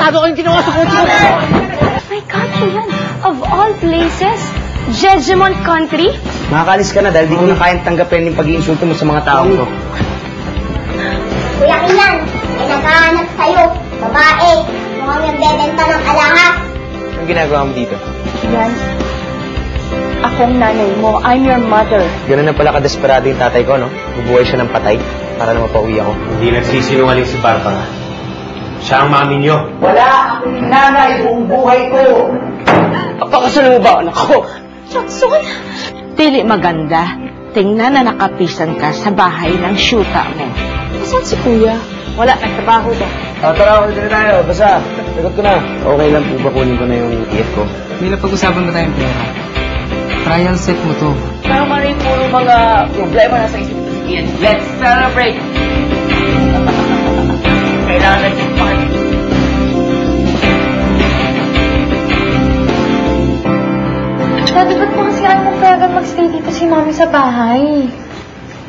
tarantado ko yung ginawa sa kotse ko. My country yan. Of all places, Jejemon Country? Makakalis ka na dahil di ko na kayang tanggapin yung pag-iinsulto mo sa mga tao ko. Kuya Kinan, may naghahanap sa'yo. Babae, mukhang yung bebenta ng alahas. Anong ginagawa mo dito? Yan. Akong nanay mo. I'm your mother. Ganun na pala kadesperado yung tatay ko, no? Bubuhay siya ng patay para na mapauwi ako. Hindi nagsisinungaling si Barbara. Siya ang mami niyo. Wala akong nanay buong buhay ko. Papakasalan mo ba, anak ko? Jackson! Dili maganda. Tingnan na nakapisan ka sa bahay ng syuta mo. Saan si Kuya? Wala, nagtrabaho ba? Tara, ulit tayo. Basta, sagot ko na. Okay lang po ba kunin ko na yung EF ko? May napag-usapan ba tayong pera? Trial set mo to. Tama rin puro mga problema na sa isip ko. Let's celebrate! Kailangan natin party. Daddy, ba't mo kasi ayaw mong payagan mag-stay dito si Mami sa bahay?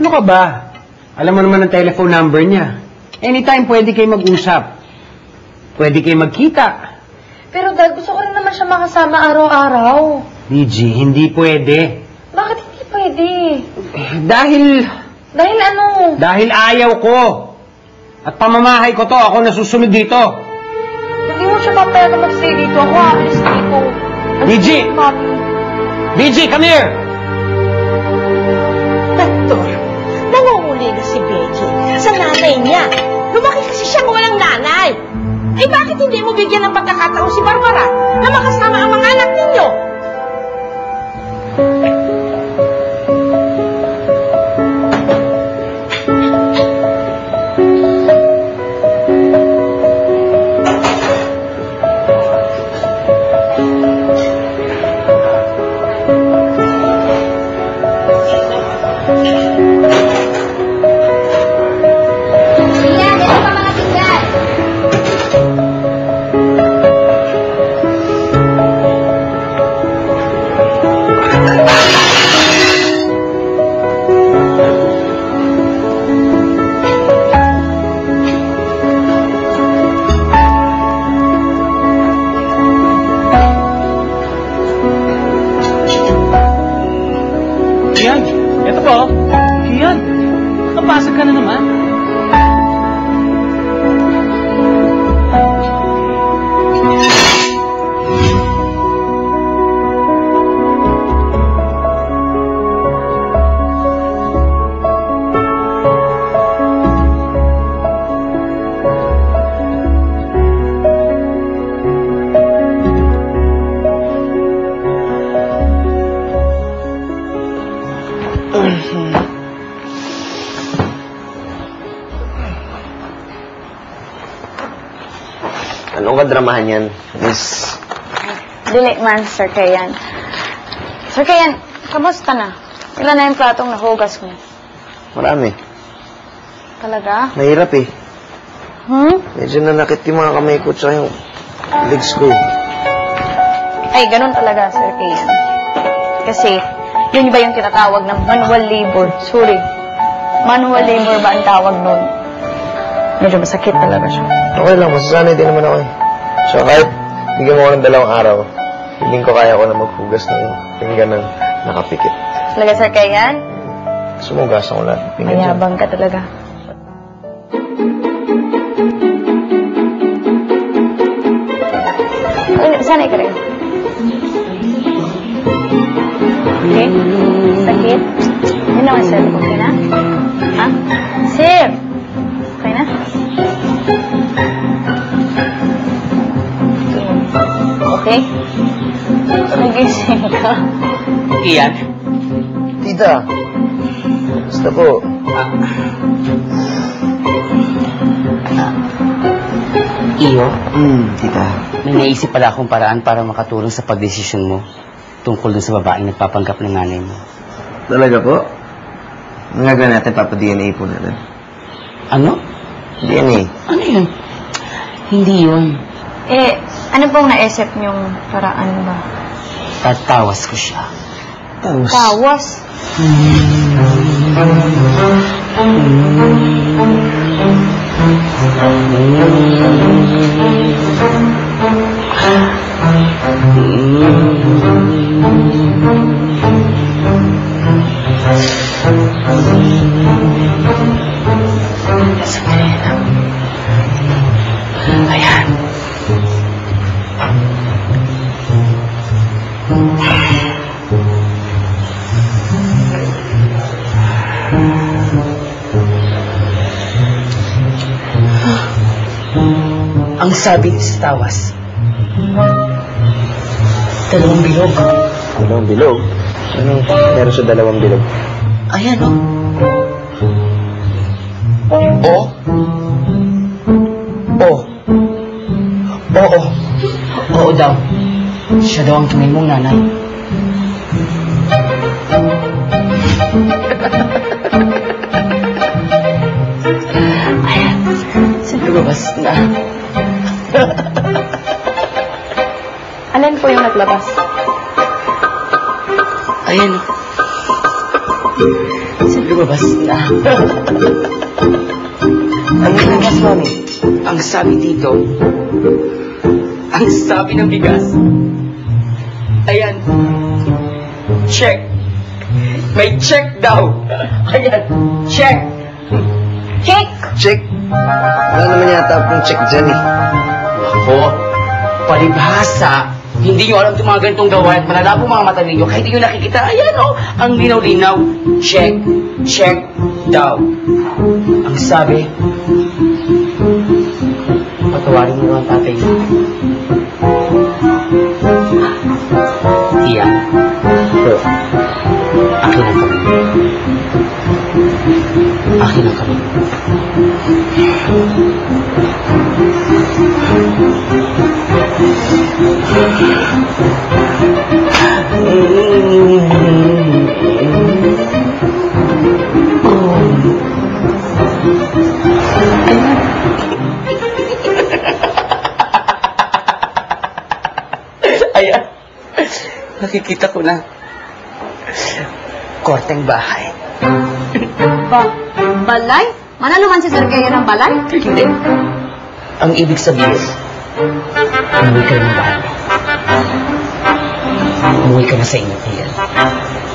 Ano ka ba? Alam mo naman ang telephone number niya. Anytime pwede kayo mag-usap. Pwede kayo magkita. Pero Dad, gusto ko rin naman siya makasama araw-araw. Gigi, hindi pwede. Bakit hindi pwede? Dahil Dahil ano? Dahil ayaw ko. At pamamahay ko to, ako nasusunod dito. Hindi mo siya papayagan mag-stay dito. Ako aalis dito. Gigi! Mami. Gigi, come here! Doktor, nangunguli na si Beji sa nanay niya. Lumaki kasi siyang walang nanay. Eh bakit hindi mo bigyan ng pagkakataon si Barbara na makasama ang mga anak ninyo? Napasag ka na naman. Anong kadramahan yan, Miss? Dili man, Sir Kayan. Sir Kayan, kamusta na? Ilan na yung platong nahugas mo? Marami. Talaga? Mahirap eh. Medyo nanakit yung mga kamay ko tsaka yung legs ko. Ay, ganun talaga, Sir Kayan. Kasi, yun ba yung tinatawag ng manual labor? Sorry. Manual labor ba ang tawag nun? Medyo masakit talaga siya. Okay lang, masasanay din naman ako eh. So kahit bigyan mo ko ng 2 araw, hindi ko kaya ko na maghugas ng pinggan ng nakapikit. Talaga, Sir Kayan? Sumugasan ko lahat ng pinggan dyan. Mayabang ka talaga. Sanay ka rin. Okay? Sakit? Yun naman, Sir. Okay na? Ha? Sir! Okay na? Okay? Nagising ka. Iyan? Tita, basta po. Iyo, Tita. may naisip pala akong paraan para makatulong sa pagdesisyon mo tungkol dun sa babaeng nagpapanggap ng nanay mo. Talaga po? Ang gagawin natin, papa-DNA po natin. Ano? DNA. Ano yun? Hindi yun. Eh, ano pong naisip niyong paraan ba? Tatawas ko siya. Tawas? Ayan. Ang sabi sa tawas, 2 bilog. Dalawang bilog? Anong meron sa 2 bilog? Ayan, oh. Oh. Oh. Oo. Oo daw. Siya daw ang tunay mong nanay. Ayan. Lumabas na. Alin po yung naglabas? Ayan. Lumabas na. Ang lumabas, mami. Ang sabi dito, ang sabi ng bigas, ayan, check. May check daw. Ayan, check. Check! Check! Wala naman yata akong check dyan eh. Ako, palibhasa. Hindi nyo alam itong mga ganitong gawain at malalabo mga mata ninyo. Kahit hindi nyo nakikita, ayan o, ang linaw-linaw. Check. Check daw. Ang sabi, patawarin mo ang tatay mo. Tiya, akin ang kami. Akin ang kami. Ayan. Nakikita ko na. Korteng bahay. Balay? Manalo man si Sir Kaya ng balay? Hindi. Ang ibig sabihin, umuwi ka ng bahay. Umuwi ka na sa inyong tiyan.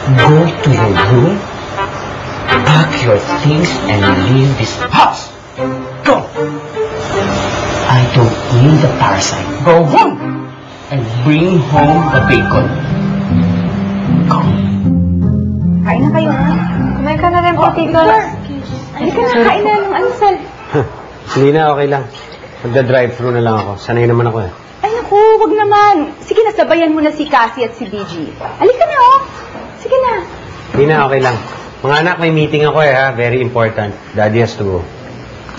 Go to your room, pack your things, and leave this house. Go! I don't need a parasite. Go home! And bring home the bacon. Go. Kain na kayo, ha? Kumain ka na rin, Tito. Halika na, kain na ng almusal. Hindi na, okay lang. Magda-drive-thru na lang ako. Sanay naman ako eh. Ay, naku, wag naman. Sige na, sabayan mo na si Cassie at si BG. Halika na, oh. Sige na. Hindi na, okay lang. Mga anak, may meeting ako eh ha. Very important. Daddy has to go.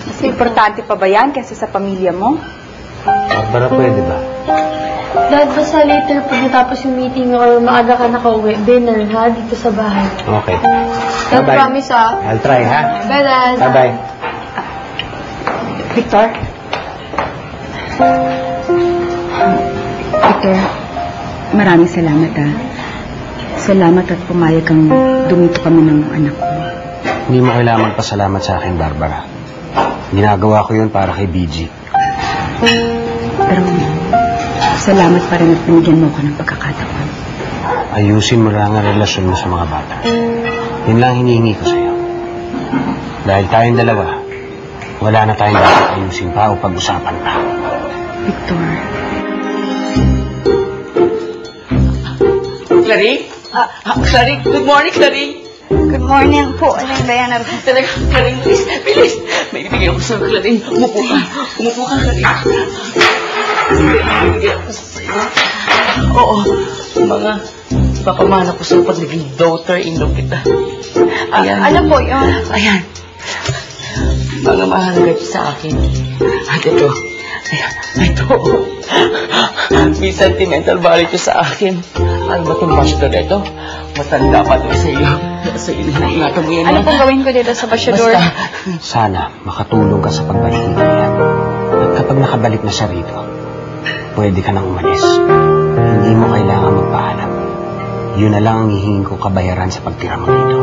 Mas importante pa ba yan kaysa sa pamilya mo? Barbara, pwede ba? Dad, basta later pag natapos yung meeting or maaga ka nakauwi, dinner ha, dito sa bahay. Okay. Dad, Bye-bye. promise ha. I'll try ha. Bye, Dad. Bye-bye. Victor? Victor, maraming salamat ha. Salamat at pumayag kang dumito kami ng anak ko. Hindi mo kailangan magpasalamat sa akin, Barbara. Ginagawa ko yun para kay BG. Pero salamat pa rin at binigyan mo ko ng pagkakataon. Ayusin mo lang ang relasyon mo sa mga bata. Yun lang hinihingi ko sa'yo. Dahil tayong dalawa, wala na tayong dapat ayusin pa o pag-usapan pa. Victor. Clary? Clary, good morning, Clary. Good morning po. Ano yung bayan na Talaga, Clary, bilis, bilis. May ibigay ako sa'yo, Clary. Umupo ka. Umupo ka, Clary. May ibigay ako sa'yo. Oo, mga ipapamana ko sa'yo pag naging daughter-in-law kita. Ayan. Ano po yun? Ayan. Mga mahalaga sa akin. At ito. Ayan. Ito. May sentimental value sa akin. Ano ba itong basyador ito? Matanda pa ito sa iyo. Sa iyo, ingatan mo yan. Ano pong gawin ko dito sa basyador? Basta. Sana makatulong ka sa pagbalik nito yan. At kapag nakabalik na siya rito, pwede ka nang umalis. Hindi mo kailangan magpaalam. Yun na lang ang hihingin ko kabayaran sa pagtira mo dito.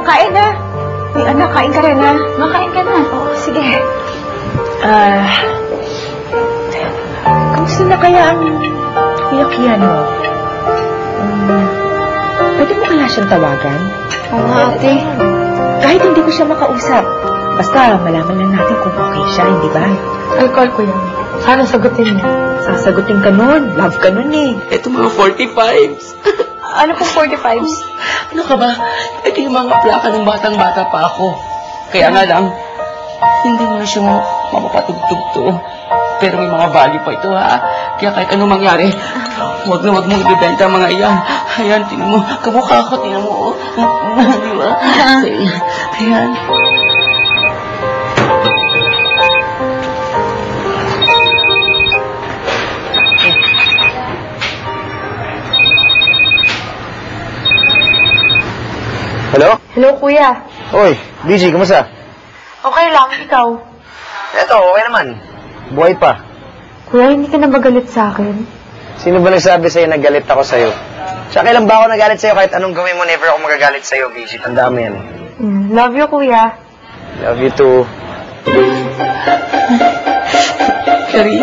kain na. Ay, anak, kain ka rin, ha? Makain ka na. Oo, sige. Kamusta na kaya ang Kuya Keanu? Pwede mo kaya siyang tawagan? Oo nga, ate. Kahit hindi ko siya makausap. Basta malaman lang natin kung okay siya, hindi ba? I'll call ko yan. Sana sagutin mo. Sasagutin ka nun. Love ka nun eh. Ito mga 45s. Ano pong 45s? Ano ka ba? Ito yung mga plaka ng batang-bata pa ako. Kaya nga lang, hindi mo na siya mapapatugtog to. Pero may mga value pa ito, ha? Kaya kahit anong mangyari, huwag na huwag mong ibibenta ang mga iyan. Ayan, tingnan mo. Kamukha ko, tingnan mo, oh. Di ba? Ayan. Hello? Hello, kuya. Oy, BG, kumusta? Okay lang, ikaw. Eto, okay naman. Buhay pa. Kuya, hindi ka na magalit sa akin? Sino ba nagsabi sa'yo na galit ako sa'yo? Tsaka kailan ba ako nagalit sa'yo kahit anong gawin mo, never ako magagalit sa'yo, BG. Tandaan mo yan. Love you, kuya. Love you too. Kari,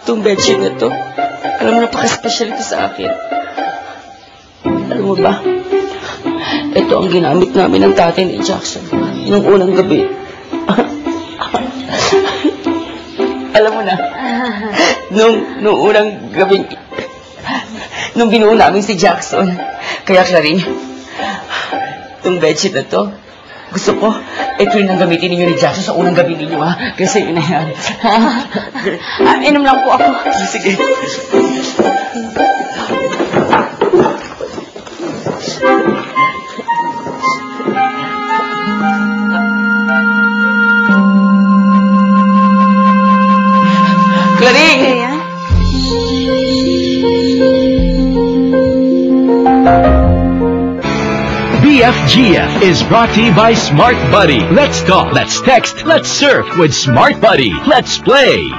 itong bedsheet na to, alam mo, napaka-special ito sa akin. Alam mo ba, ito ang ginamit namin ng tatay ni Jackson nung unang gabi. Alam mo na, nung unang gabi, nung binuo namin si Jackson. Kaya, Clarín, itong bedsheet na to, gusto ko, ito rin ang gamitin ninyo ni Jackson sa unang gabi ninyo, ha? Kasi yun na yan. Inom lang po ako. Sige. Clarín! BFGF is brought to you by Smart Buddy. Let's talk, let's text, let's surf with Smart Buddy. Let's play.